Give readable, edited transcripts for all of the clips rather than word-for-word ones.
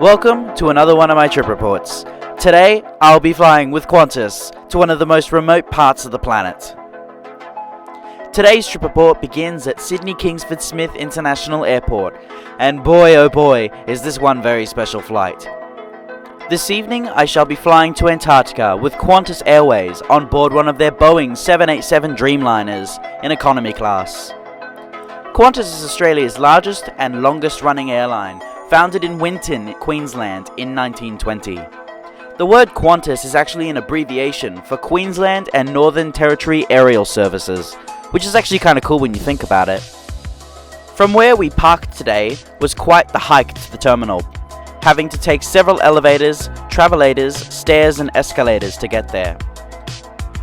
Welcome to another one of my trip reports. Today, I'll be flying with Qantas to one of the most remote parts of the planet. Today's trip report begins at Sydney Kingsford Smith International Airport, and boy oh boy is this one very special flight. This evening, I shall be flying to Antarctica with Qantas Airways on board one of their Boeing 787 Dreamliners in economy class. Qantas is Australia's largest and longest running airline, founded in Winton, Queensland in 1920. The word Qantas is actually an abbreviation for Queensland and Northern Territory Aerial Services, which is actually kind of cool when you think about it. From where we parked today was quite the hike to the terminal, having to take several elevators, travelators, stairs and escalators to get there.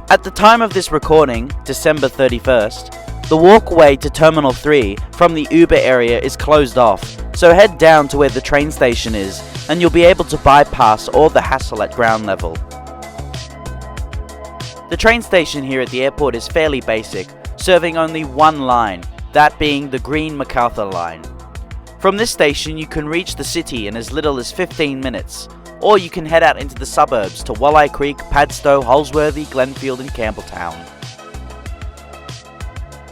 At the time of this recording, December 31st, the walkway to Terminal 3 from the Uber area is closed off, so head down to where the train station is and you'll be able to bypass all the hassle at ground level. The train station here at the airport is fairly basic, serving only one line, that being the Green MacArthur line. From this station you can reach the city in as little as 15 minutes, or you can head out into the suburbs to Walleye Creek, Padstow, Holsworthy, Glenfield and Campbelltown.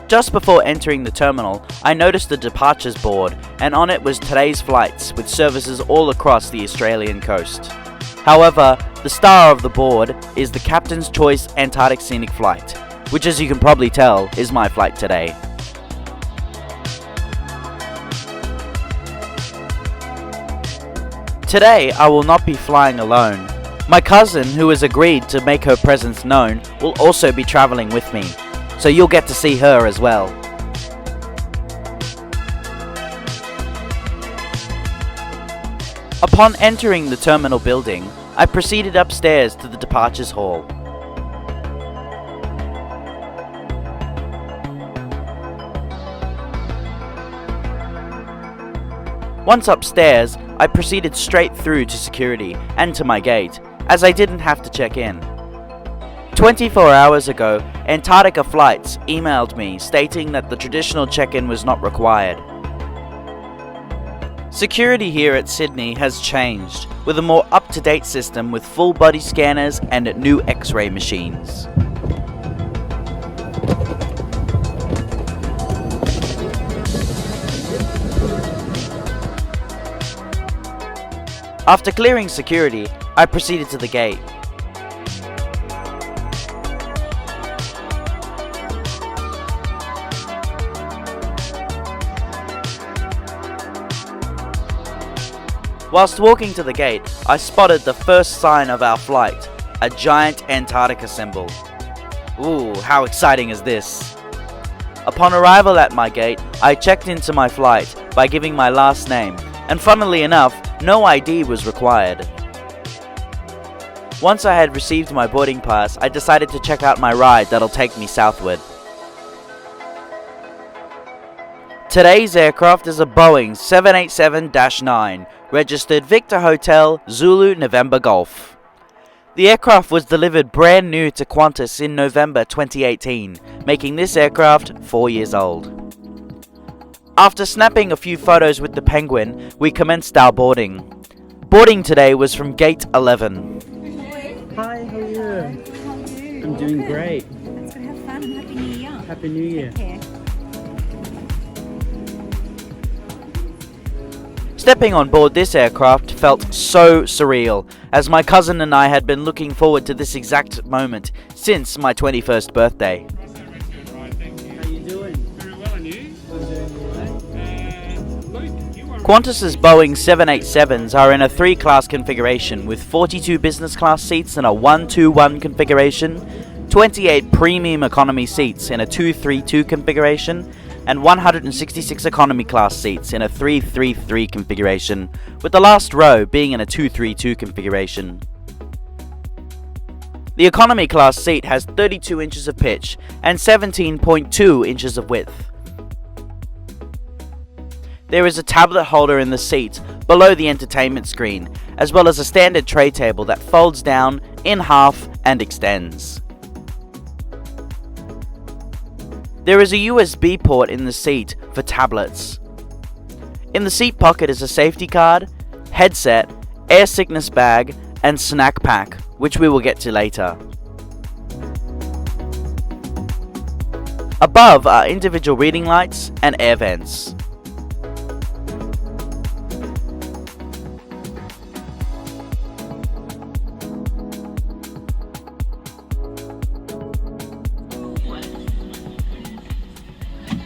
Just before entering the terminal, I noticed the departures board, and on it was today's flights with services all across the Australian coast. However, the star of the board is the Captain's Choice Antarctic Scenic flight, which as you can probably tell is my flight today. Today I will not be flying alone. My cousin, who has agreed to make her presence known, will also be travelling with me, so you'll get to see her as well. Upon entering the terminal building, I proceeded upstairs to the departures hall. Once upstairs, I proceeded straight through to security and to my gate, as I didn't have to check in. 24 hours ago, Antarctica Flights emailed me stating that the traditional check-in was not required. Security here at Sydney has changed, with a more up-to-date system with full body scanners and new X-ray machines. After clearing security, I proceeded to the gate. Whilst walking to the gate, I spotted the first sign of our flight, a giant Antarctica symbol. Ooh, how exciting is this? Upon arrival at my gate, I checked into my flight by giving my last name, and funnily enough, no ID was required. Once I had received my boarding pass, I decided to check out my ride that'll take me southward. Today's aircraft is a Boeing 787-9, registered Victor Hotel, Zulu, November Golf. The aircraft was delivered brand new to Qantas in November 2018, making this aircraft 4 years old. After snapping a few photos with the Penguin, we commenced our boarding. Boarding today was from Gate 11. Hi, how are you? How are you? I'm doing great. Let's go have fun and Happy New Year. Happy New Year. Take care. Stepping on board this aircraft felt so surreal, as my cousin and I had been looking forward to this exact moment since my 21st birthday. How you doing? Very well, and you? I'm doing alright. Luke, you are... Qantas's Boeing 787s are in a 3-class configuration with 42 business class seats in a 1-2-1 configuration, 28 premium economy seats in a 2-3-2 configuration, and 166 economy class seats in a 3-3-3 configuration, with the last row being in a 2-3-2 configuration. The economy class seat has 32 inches of pitch and 17.2 inches of width. There is a tablet holder in the seat below the entertainment screen, as well as a standard tray table that folds down in half and extends. There is a USB port in the seat for tablets. In the seat pocket is a safety card, headset, air sickness bag, and snack pack, which we will get to later. Above are individual reading lights and air vents.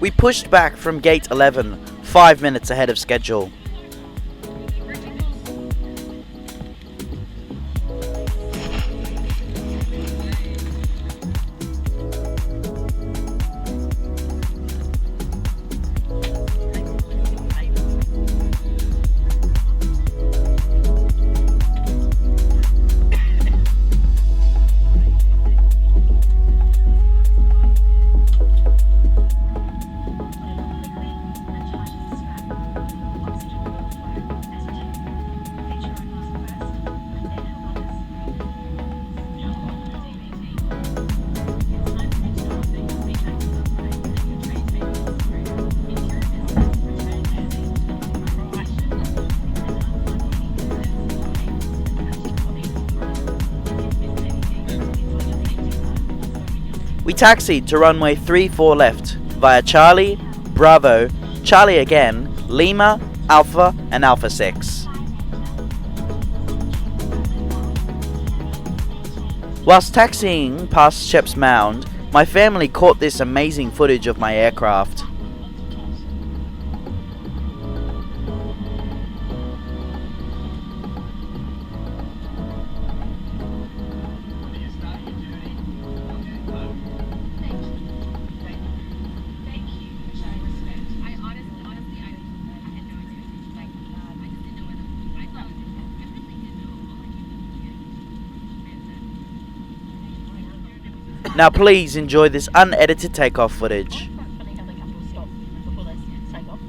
We pushed back from gate 11, 5 minutes ahead of schedule. We taxied to runway 34 left via Charlie, Bravo, Charlie again, Lima, Alpha, and Alpha 6. Whilst taxiing past Shep's Mound, my family caught this amazing footage of my aircraft. Now please enjoy this unedited takeoff footage. Funny how they come to a stop before they take off.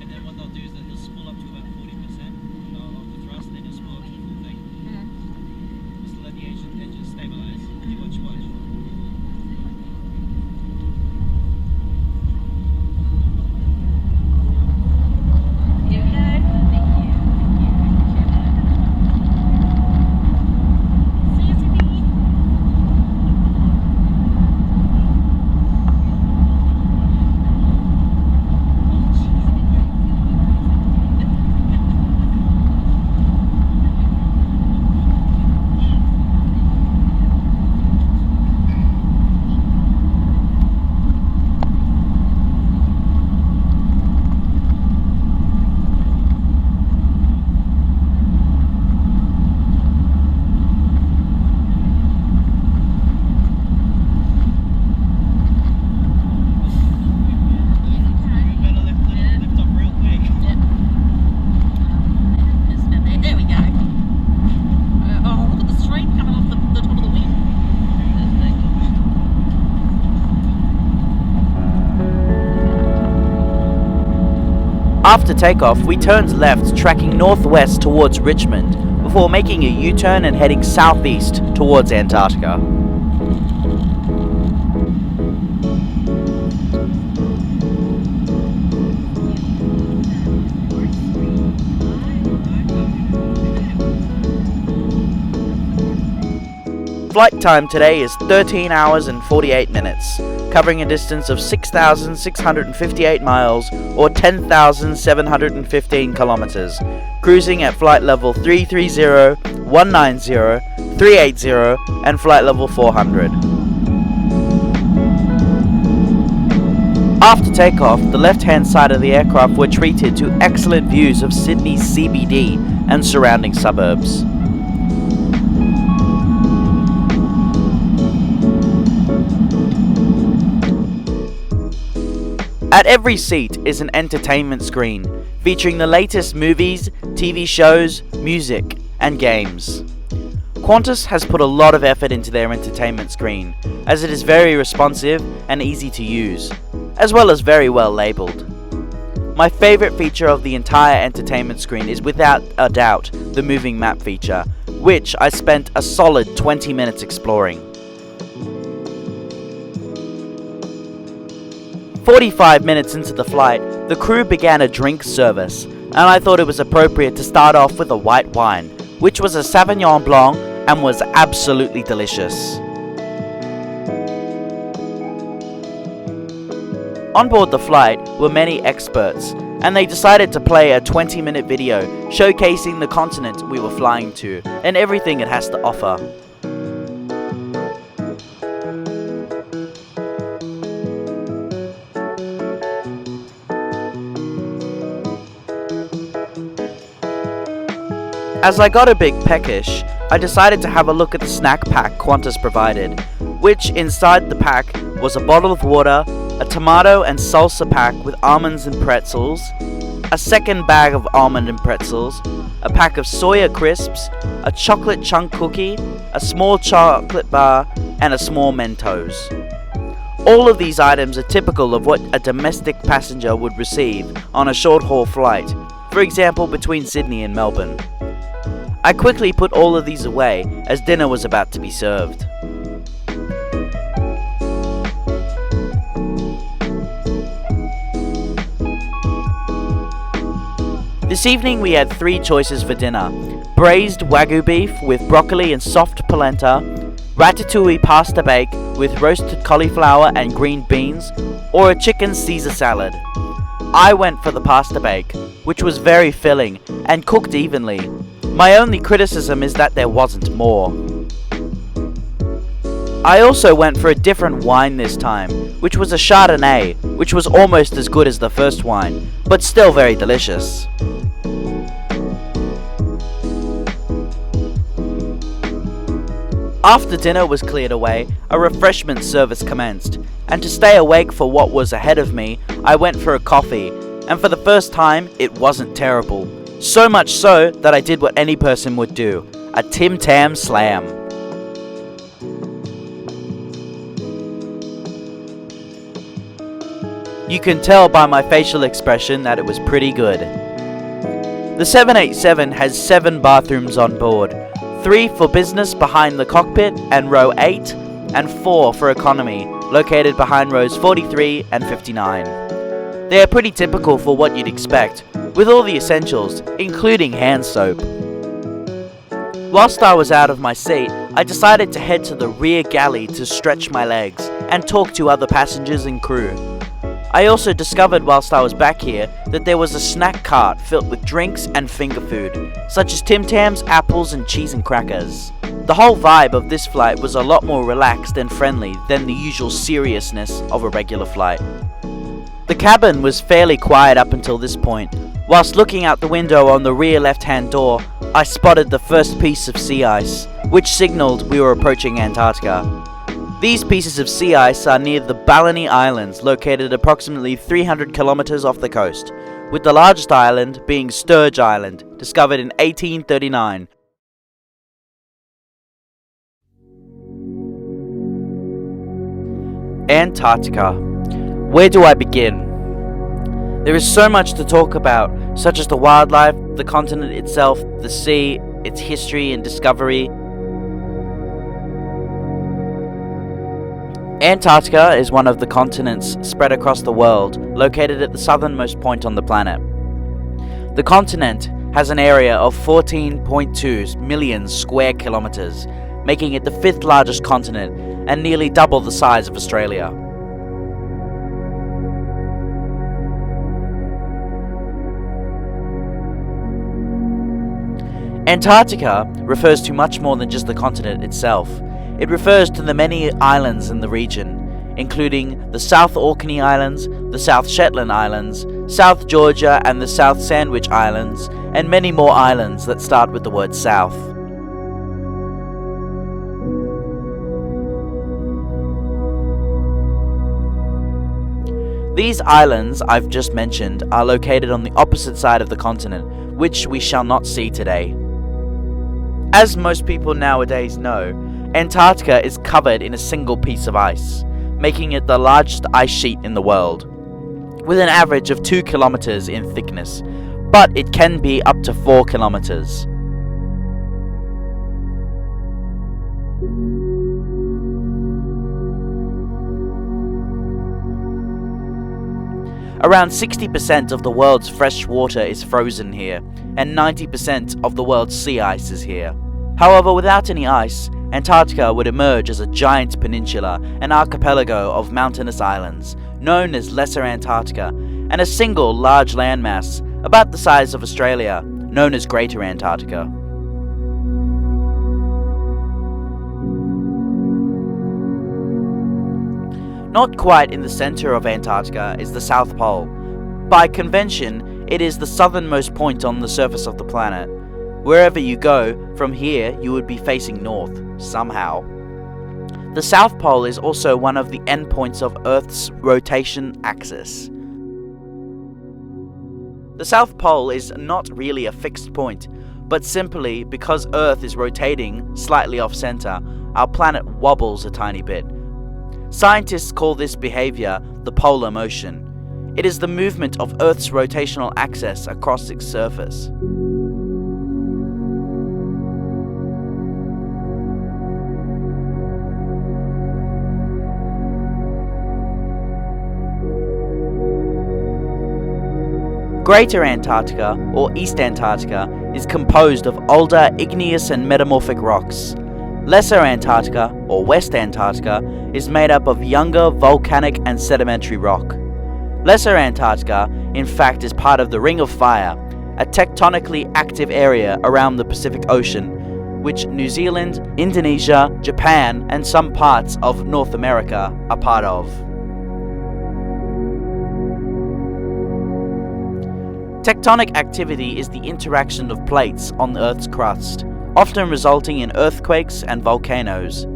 And then what they'll do is they'll spool up to about 40% of the thrust, then you'll spool up to the full thing. Just to let the engine stabilize. You watch. Here we go. See you, Sydney. After takeoff, we turned left, tracking northwest towards Richmond, before making a U-turn and heading southeast towards Antarctica. Flight time today is 13 hours and 48 minutes, covering a distance of 6,658 miles or 10,715 kilometers, cruising at flight level 330, 190, 380 and flight level 400. After takeoff, the left-hand side of the aircraft were treated to excellent views of Sydney's CBD and surrounding suburbs. At every seat is an entertainment screen, featuring the latest movies, TV shows, music, and games. Qantas has put a lot of effort into their entertainment screen, as it is very responsive and easy to use, as well as very well labelled. My favourite feature of the entire entertainment screen is without a doubt the moving map feature, which I spent a solid 20 minutes exploring. 45 minutes into the flight, the crew began a drink service, and I thought it was appropriate to start off with a white wine, which was a Sauvignon Blanc and was absolutely delicious. On board the flight were many experts, and they decided to play a 20-minute video showcasing the continent we were flying to and everything it has to offer. As I got a bit peckish, I decided to have a look at the snack pack Qantas provided, which inside the pack was a bottle of water, a tomato and salsa pack with almonds and pretzels, a second bag of almond and pretzels, a pack of soya crisps, a chocolate chunk cookie, a small chocolate bar, and a small Mentos. All of these items are typical of what a domestic passenger would receive on a short-haul flight, for example between Sydney and Melbourne. I quickly put all of these away as dinner was about to be served. This evening we had 3 choices for dinner: braised wagyu beef with broccoli and soft polenta, ratatouille pasta bake with roasted cauliflower and green beans, or a chicken Caesar salad. I went for the pasta bake, which was very filling and cooked evenly. My only criticism is that there wasn't more. I also went for a different wine this time, which was a Chardonnay, which was almost as good as the first wine, but still very delicious. After dinner was cleared away, a refreshment service commenced, and to stay awake for what was ahead of me, I went for a coffee, and for the first time, it wasn't terrible. So much so that I did what any person would do, a Tim Tam Slam. You can tell by my facial expression that it was pretty good. The 787 has 7 bathrooms on board, 3 for business behind the cockpit and row 8, and 4 for economy, located behind rows 43 and 59. They are pretty typical for what you'd expect, with all the essentials, including hand soap. Whilst I was out of my seat, I decided to head to the rear galley to stretch my legs and talk to other passengers and crew. I also discovered whilst I was back here that there was a snack cart filled with drinks and finger food, such as Tim Tams, apples and cheese and crackers. The whole vibe of this flight was a lot more relaxed and friendly than the usual seriousness of a regular flight. The cabin was fairly quiet up until this point. Whilst looking out the window on the rear left-hand door, I spotted the first piece of sea ice, which signaled we were approaching Antarctica. These pieces of sea ice are near the Balleny Islands, located approximately 300 kilometers off the coast, with the largest island being Sturge Island, discovered in 1839. Antarctica. Where do I begin? There is so much to talk about, such as the wildlife, the continent itself, the sea, its history and discovery. Antarctica is one of the continents spread across the world, located at the southernmost point on the planet. The continent has an area of 14.2 million square kilometers, making it the 5th largest continent and nearly double the size of Australia. Antarctica refers to much more than just the continent itself. It refers to the many islands in the region, including the South Orkney Islands, the South Shetland Islands, South Georgia and the South Sandwich Islands, and many more islands that start with the word South. These islands I've just mentioned are located on the opposite side of the continent, which we shall not see today. As most people nowadays know, Antarctica is covered in a single piece of ice, making it the largest ice sheet in the world, with an average of 2 kilometers in thickness, but it can be up to 4 kilometers. Around 60% of the world's fresh water is frozen here, and 90% of the world's sea ice is here. However, without any ice, Antarctica would emerge as a giant peninsula, an archipelago of mountainous islands, known as Lesser Antarctica, and a single large landmass, about the size of Australia, known as Greater Antarctica. Not quite in the center of Antarctica is the South Pole. By convention, it is the southernmost point on the surface of the planet. Wherever you go, from here you would be facing north, somehow. The South Pole is also one of the endpoints of Earth's rotation axis. The South Pole is not really a fixed point, but simply because Earth is rotating slightly off-center, our planet wobbles a tiny bit. Scientists call this behavior the polar motion. It is the movement of Earth's rotational axis across its surface. Greater Antarctica, or East Antarctica, is composed of older igneous and metamorphic rocks. Lesser Antarctica, or West Antarctica, is made up of younger volcanic and sedimentary rock. Lesser Antarctica, in fact, is part of the Ring of Fire, a tectonically active area around the Pacific Ocean, which New Zealand, Indonesia, Japan, and some parts of North America are part of. Tectonic activity is the interaction of plates on Earth's crust, often resulting in earthquakes and volcanoes.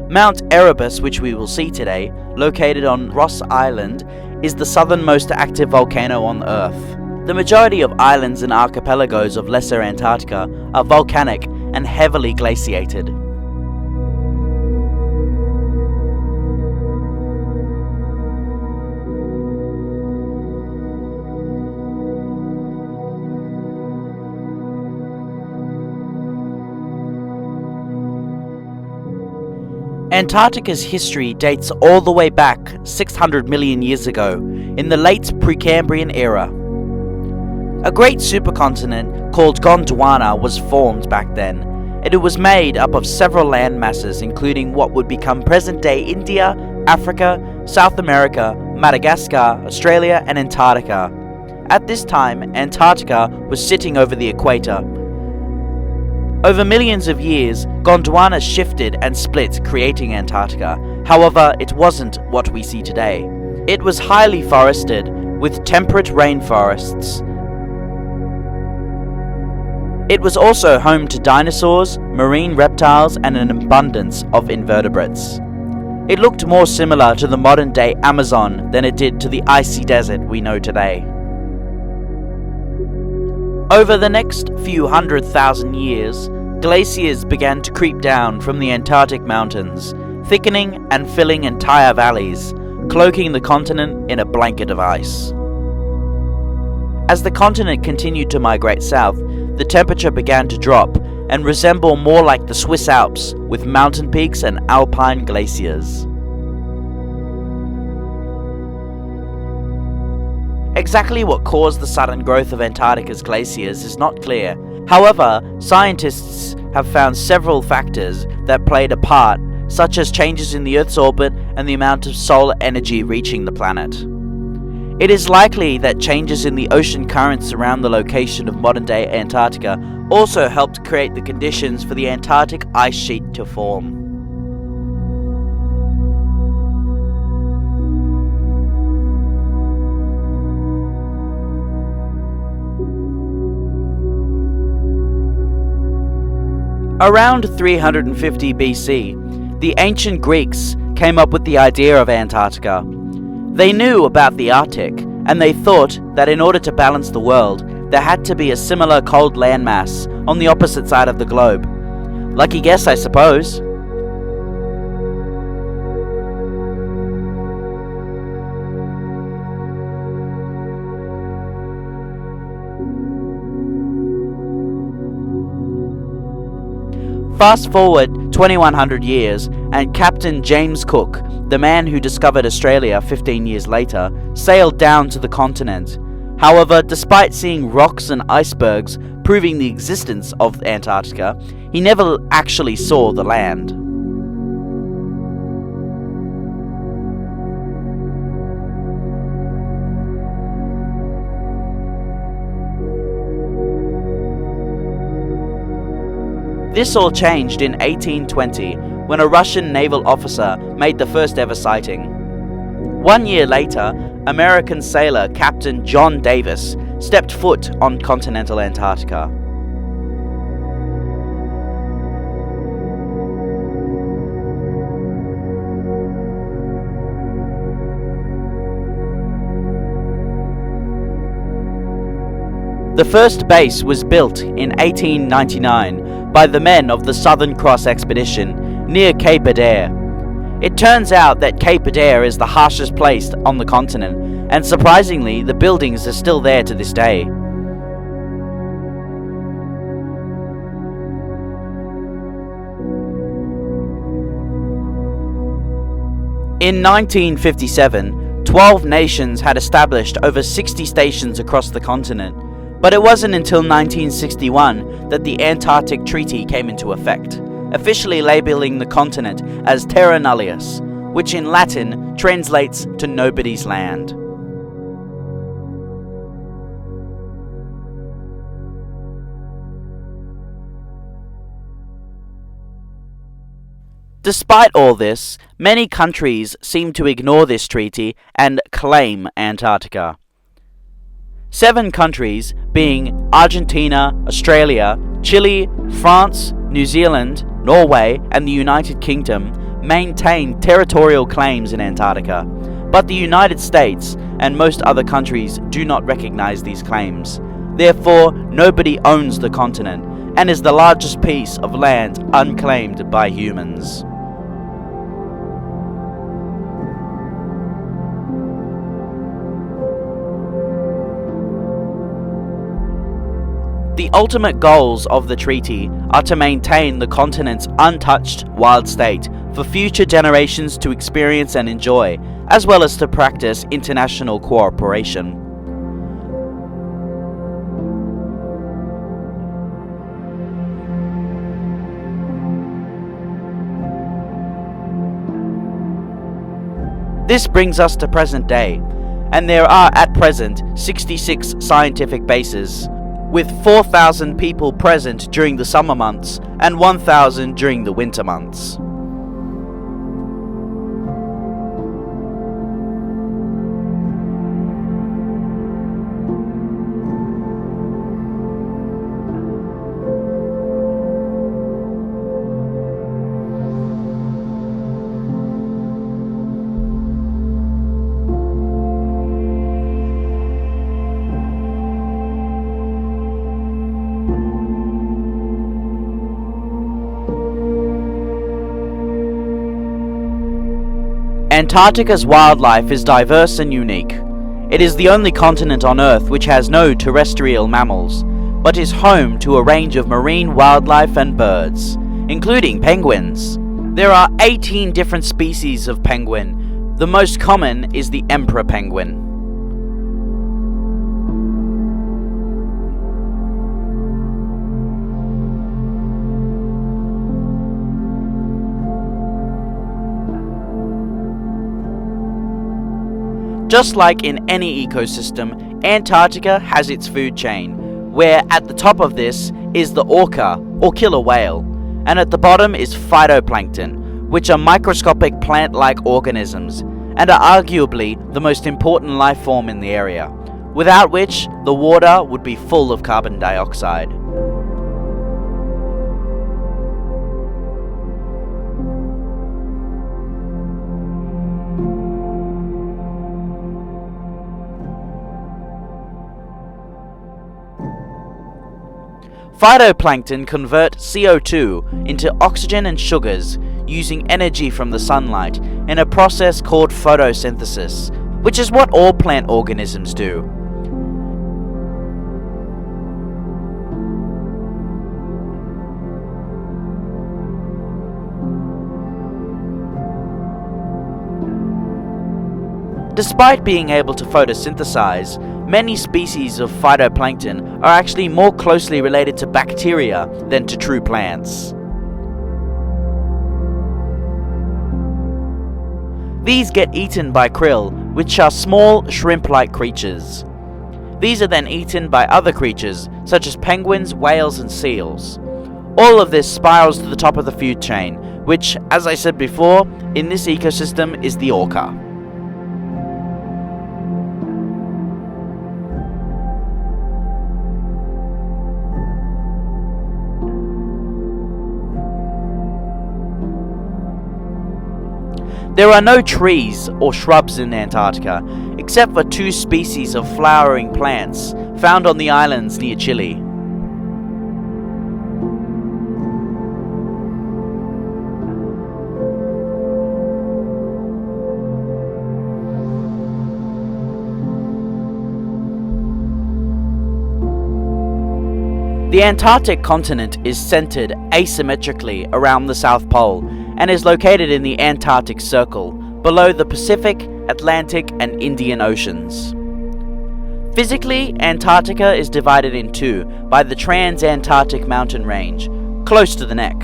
Mount Erebus, which we will see today, located on Ross Island, is the southernmost active volcano on Earth. The majority of islands and archipelagos of Lesser Antarctica are volcanic and heavily glaciated. Antarctica's history dates all the way back 600 million years ago, in the late Precambrian era. A great supercontinent called Gondwana was formed back then, and it was made up of several land masses including what would become present-day India, Africa, South America, Madagascar, Australia, and Antarctica. At this time, Antarctica was sitting over the equator. Over millions of years, Gondwana shifted and split, creating Antarctica. However, it wasn't what we see today. It was highly forested, with temperate rainforests. It was also home to dinosaurs, marine reptiles, and an abundance of invertebrates. It looked more similar to the modern-day Amazon than it did to the icy desert we know today. Over the next few 100,000 years, glaciers began to creep down from the Antarctic mountains, thickening and filling entire valleys, cloaking the continent in a blanket of ice. As the continent continued to migrate south, the temperature began to drop and resemble more like the Swiss Alps, with mountain peaks and alpine glaciers. Exactly what caused the sudden growth of Antarctica's glaciers is not clear. However, scientists have found several factors that played a part, such as changes in the Earth's orbit and the amount of solar energy reaching the planet. It is likely that changes in the ocean currents around the location of modern-day Antarctica also helped create the conditions for the Antarctic ice sheet to form. Around 350 BC, the ancient Greeks came up with the idea of Antarctica. They knew about the Arctic, and they thought that in order to balance the world, there had to be a similar cold landmass on the opposite side of the globe. Lucky guess, I suppose. Fast forward 2100 years, and Captain James Cook, the man who discovered Australia 15 years later, sailed down to the continent. However, despite seeing rocks and icebergs proving the existence of Antarctica, he never actually saw the land. This all changed in 1820 when a Russian naval officer made the first ever sighting. 1 year later, American sailor Captain John Davis stepped foot on continental Antarctica. The first base was built in 1899 by the men of the Southern Cross expedition near Cape Adare. It turns out that Cape Adare is the harshest place on the continent, and surprisingly, the buildings are still there to this day. In 1957, 12 nations had established over 60 stations across the continent. But it wasn't until 1961 that the Antarctic Treaty came into effect, officially labeling the continent as Terra Nullius, which in Latin translates to nobody's land. Despite all this, many countries seem to ignore this treaty and claim Antarctica. 7 countries, being Argentina, Australia, Chile, France, New Zealand, Norway, and the United Kingdom, maintain territorial claims in Antarctica, but the United States and most other countries do not recognize these claims. Therefore, nobody owns the continent and is the largest piece of land unclaimed by humans. The ultimate goals of the treaty are to maintain the continent's untouched wild state for future generations to experience and enjoy, as well as to practice international cooperation. This brings us to present day, and there are at present 66 scientific bases, with 4,000 people present during the summer months and 1,000 during the winter months. Antarctica's wildlife is diverse and unique. It is the only continent on Earth which has no terrestrial mammals, but is home to a range of marine wildlife and birds, including penguins. There are 18 different species of penguin. The most common is the emperor penguin. Just like in any ecosystem, Antarctica has its food chain, where at the top of this is the orca, or killer whale, and at the bottom is phytoplankton, which are microscopic plant-like organisms, and are arguably the most important life form in the area, without which the water would be full of carbon dioxide. Phytoplankton convert CO2 into oxygen and sugars using energy from the sunlight in a process called photosynthesis, which is what all plant organisms do. Despite being able to photosynthesize, many species of phytoplankton are actually more closely related to bacteria than to true plants. These get eaten by krill, which are small shrimp-like creatures. These are then eaten by other creatures, such as penguins, whales, and seals. All of this spirals to the top of the food chain, which, as I said before, in this ecosystem is the orca. There are no trees or shrubs in Antarctica, except for 2 species of flowering plants found on the islands near Chile. The Antarctic continent is centered asymmetrically around the South Pole and is located in the Antarctic Circle, below the Pacific, Atlantic, and Indian Oceans. Physically, Antarctica is divided in 2 by the Trans-Antarctic Mountain Range, close to the neck.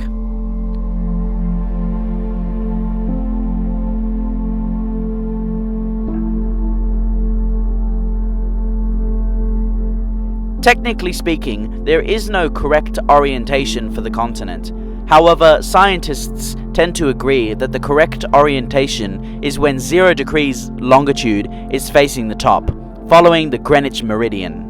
Technically speaking, there is no correct orientation for the continent. However, scientists tend to agree that the correct orientation is when 0 degrees longitude is facing the top, following the Greenwich meridian.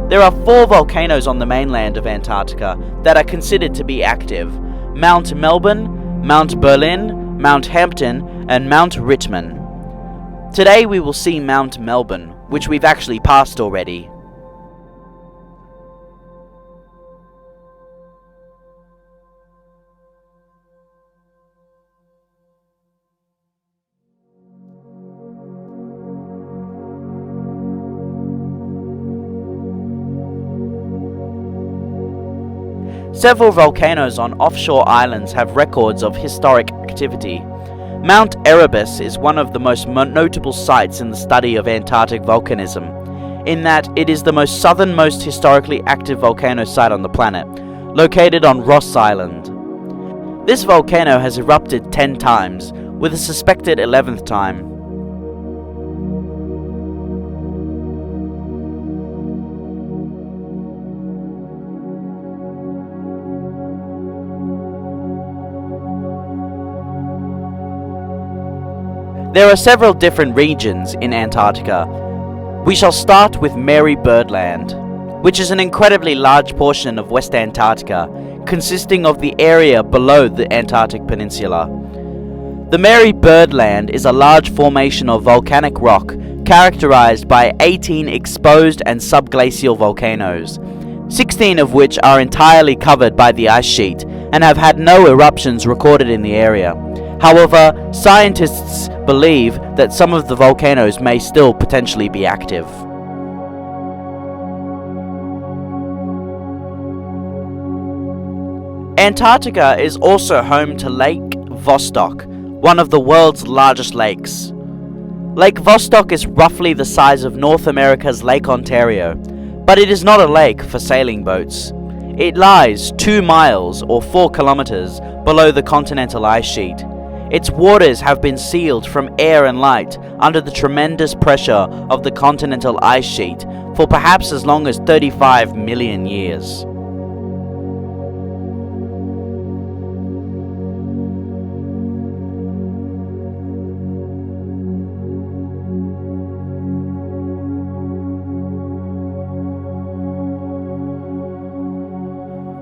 There are 4 volcanoes on the mainland of Antarctica that are considered to be active: Mount Melbourne, Mount Berlin, Mount Hampton, and Mount Rittmann. Today we will see Mount Melbourne, which we've actually passed already. Several volcanoes on offshore islands have records of historic activity. Mount Erebus is one of the most notable sites in the study of Antarctic volcanism, in that it is the most southernmost historically active volcano site on the planet, located on Ross Island. This volcano has erupted 10 times, with a suspected 11th time. There are several different regions in Antarctica. We shall start with Mary Birdland, which is an incredibly large portion of West Antarctica, consisting of the area below the Antarctic Peninsula. The Mary Birdland is a large formation of volcanic rock characterized by 18 exposed and subglacial volcanoes, 16 of which are entirely covered by the ice sheet and have had no eruptions recorded in the area. However, scientists believe that some of the volcanoes may still potentially be active. Antarctica is also home to Lake Vostok, one of the world's largest lakes. Lake Vostok is roughly the size of North America's Lake Ontario, but it is not a lake for sailing boats. It lies 2 miles or 4 kilometers below the continental ice sheet. Its waters have been sealed from air and light under the tremendous pressure of the continental ice sheet for perhaps as long as 35 million years.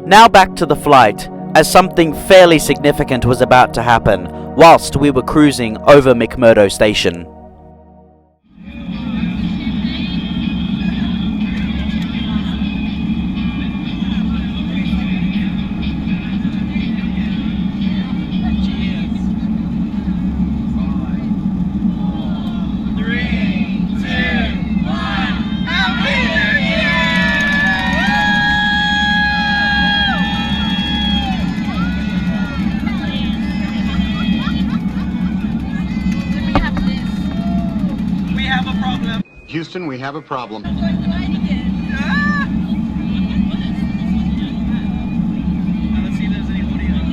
Now back to the flight, as something fairly significant was about to happen whilst we were cruising over McMurdo Station. Houston, we have a problem. Let's see if there's any audio.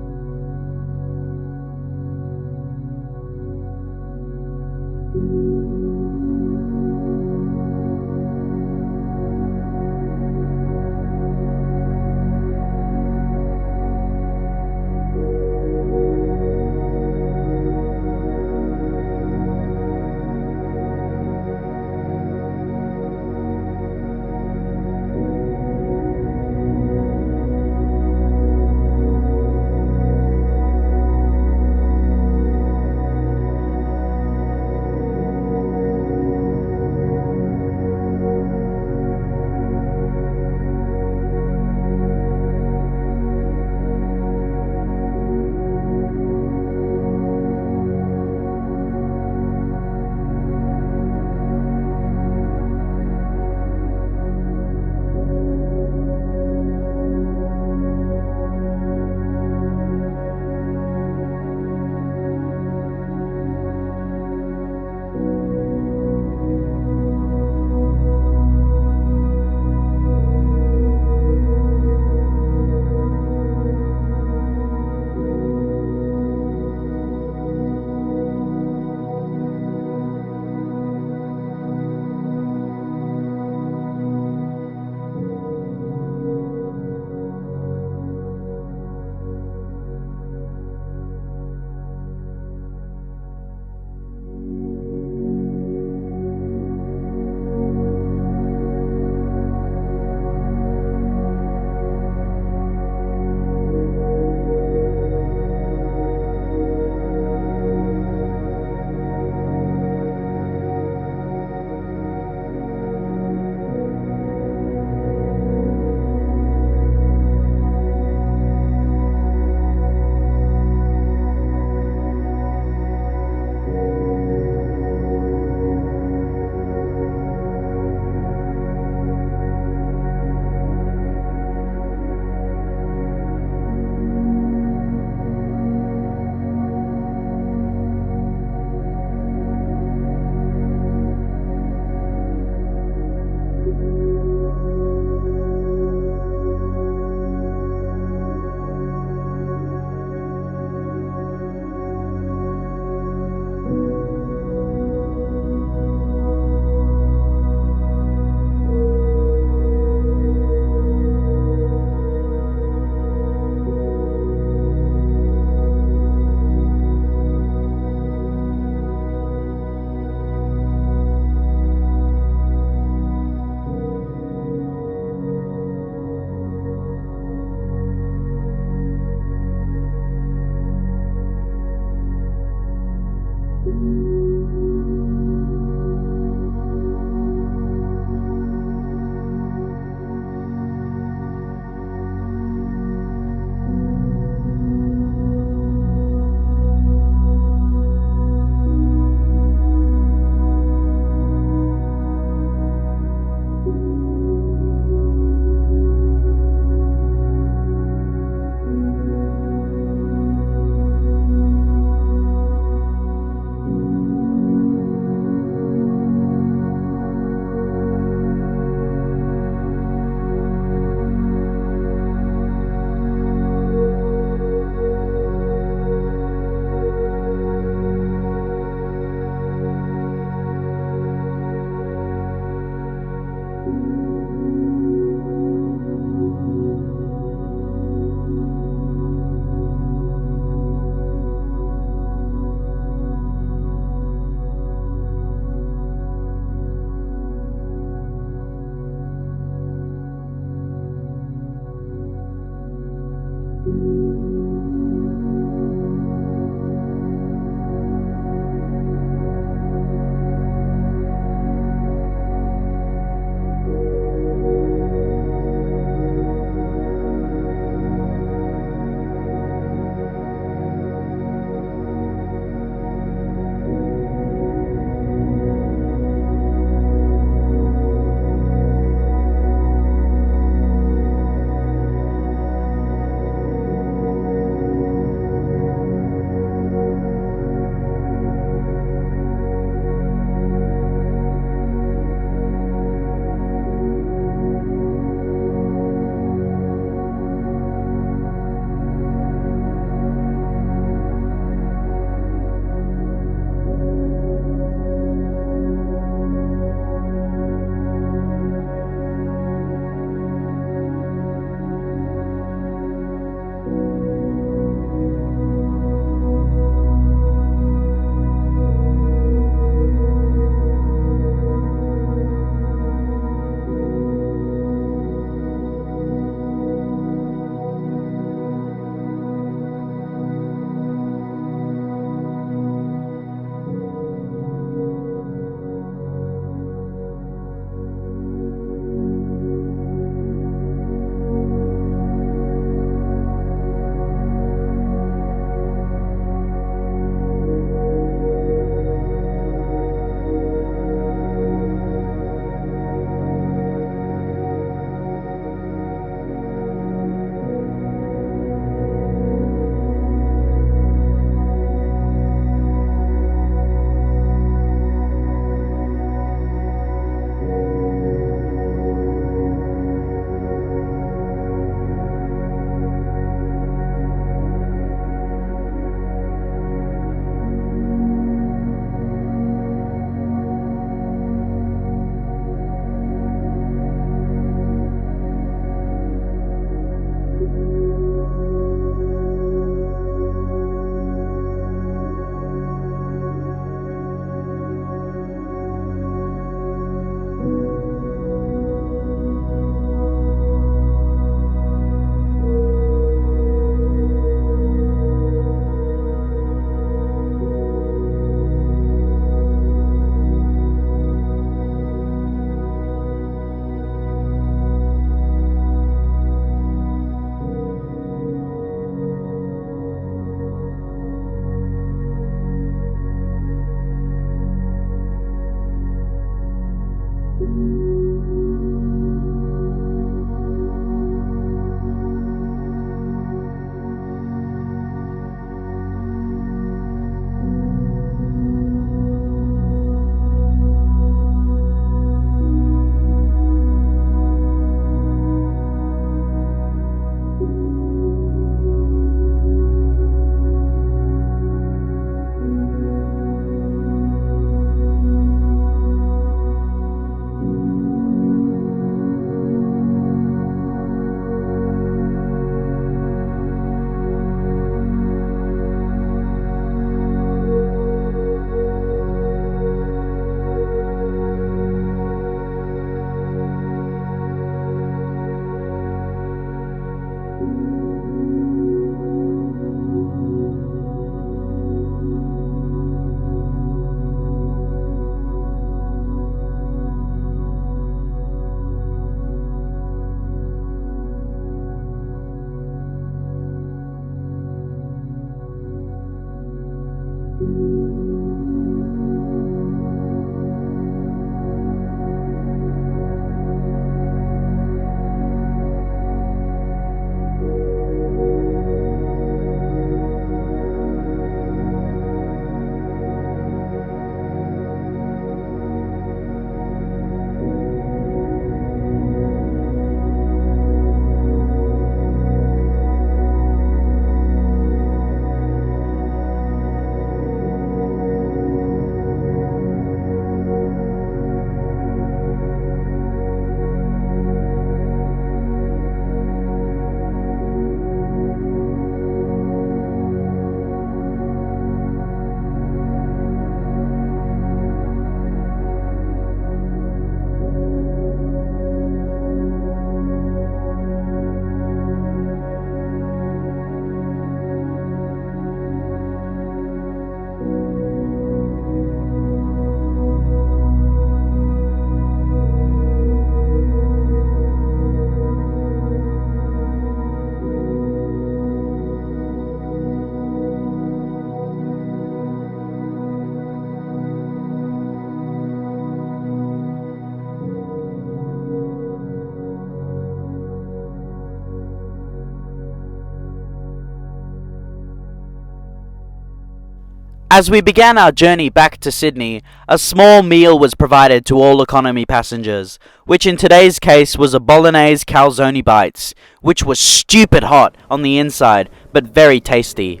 As we began our journey back to Sydney, a small meal was provided to all economy passengers, which in today's case was a bolognese calzone bites, which was stupid hot on the inside, but very tasty.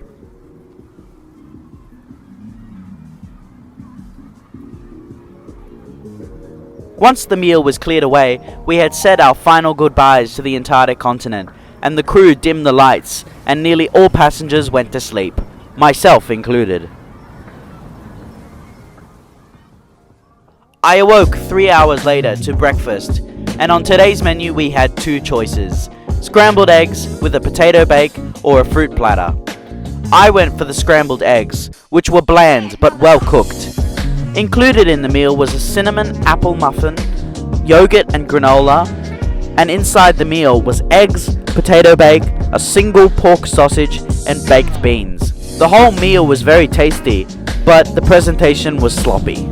Once the meal was cleared away, we had said our final goodbyes to the Antarctic continent, and the crew dimmed the lights, and nearly all passengers went to sleep, myself included. I awoke 3 hours later to breakfast, and on today's menu we had two choices: scrambled eggs with a potato bake or a fruit platter. I went for the scrambled eggs, which were bland but well cooked. Included in the meal was a cinnamon apple muffin, yogurt and granola, and inside the meal was eggs, potato bake, a single pork sausage, and baked beans. The whole meal was very tasty, but the presentation was sloppy.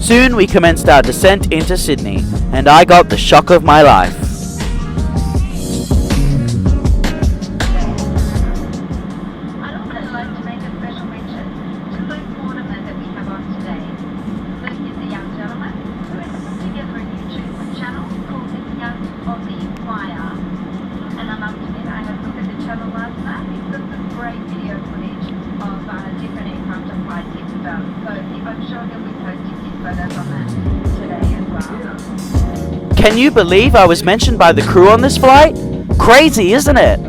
Soon we commenced our descent into Sydney, and I got the shock of my life. I'd also like to make a special mention to Luke Mortimer that we have on today. Luke is a young gentleman who has put together a YouTube channel called the Young Aussie Flyer. And I must admit, I had a look at the channel last night. He's got some great video footage of different aircraft and flights he's done. So I'm sure he'll be posting his photos on that today as well. Can you believe I was mentioned by the crew on this flight? Crazy, isn't it?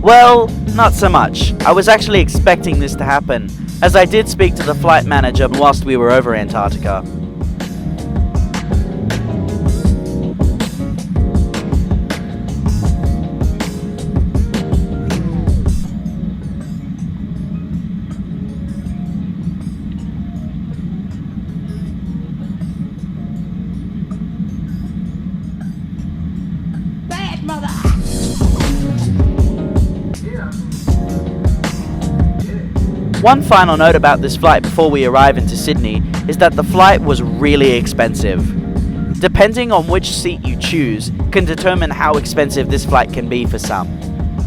Well, not so much. I was actually expecting this to happen, as I did speak to the flight manager whilst we were over Antarctica. One final note about this flight before we arrive into Sydney is that the flight was really expensive. Depending on which seat you choose can determine how expensive this flight can be for some.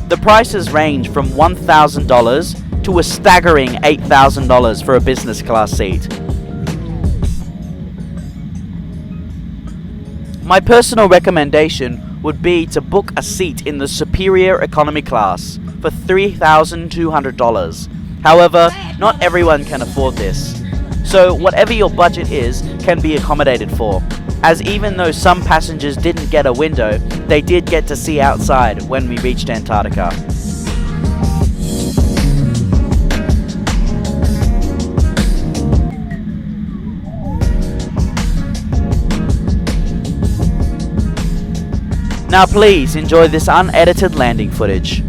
The prices range from $1,000 to a staggering $8,000 for a business class seat. My personal recommendation would be to book a seat in the superior economy class for $3,200. However, not everyone can afford this. So whatever your budget is can be accommodated for, as even though some passengers didn't get a window, they did get to see outside when we reached Antarctica. Now please enjoy this unedited landing footage.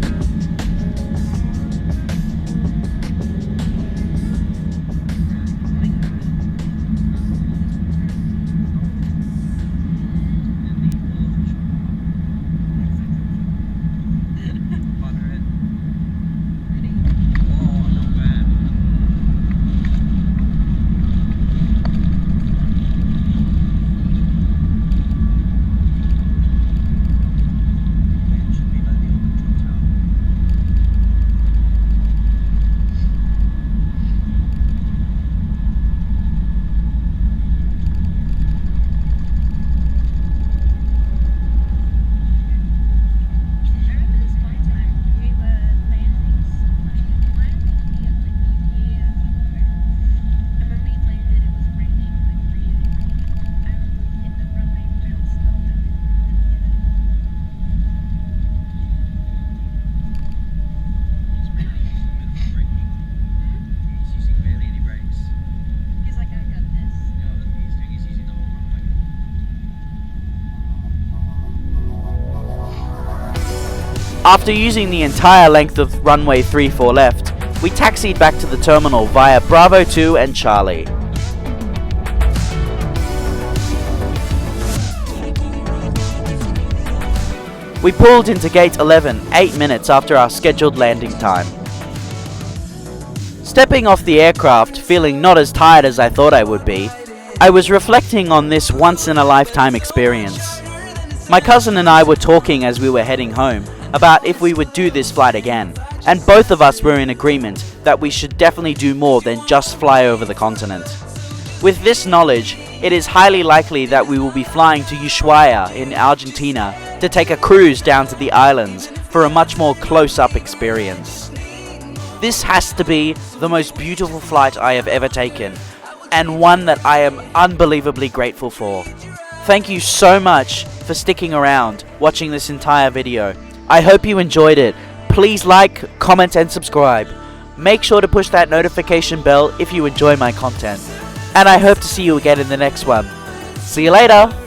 After using the entire length of runway 34 left, we taxied back to the terminal via Bravo 2 and Charlie. We pulled into gate 11 8 minutes after our scheduled landing time. Stepping off the aircraft, feeling not as tired as I thought I would be, I was reflecting on this once-in-a-lifetime experience. My cousin and I were talking as we were heading home about if we would do this flight again, and both of us were in agreement that we should definitely do more than just fly over the continent. With this knowledge, it is highly likely that we will be flying to Ushuaia in Argentina to take a cruise down to the islands for a much more close-up experience. This has to be the most beautiful flight I have ever taken, and one that I am unbelievably grateful for. Thank you so much for sticking around, watching this entire video. I hope you enjoyed it. Please like, comment and subscribe. Make sure to push that notification bell if you enjoy my content. And I hope to see you again in the next one. See you later!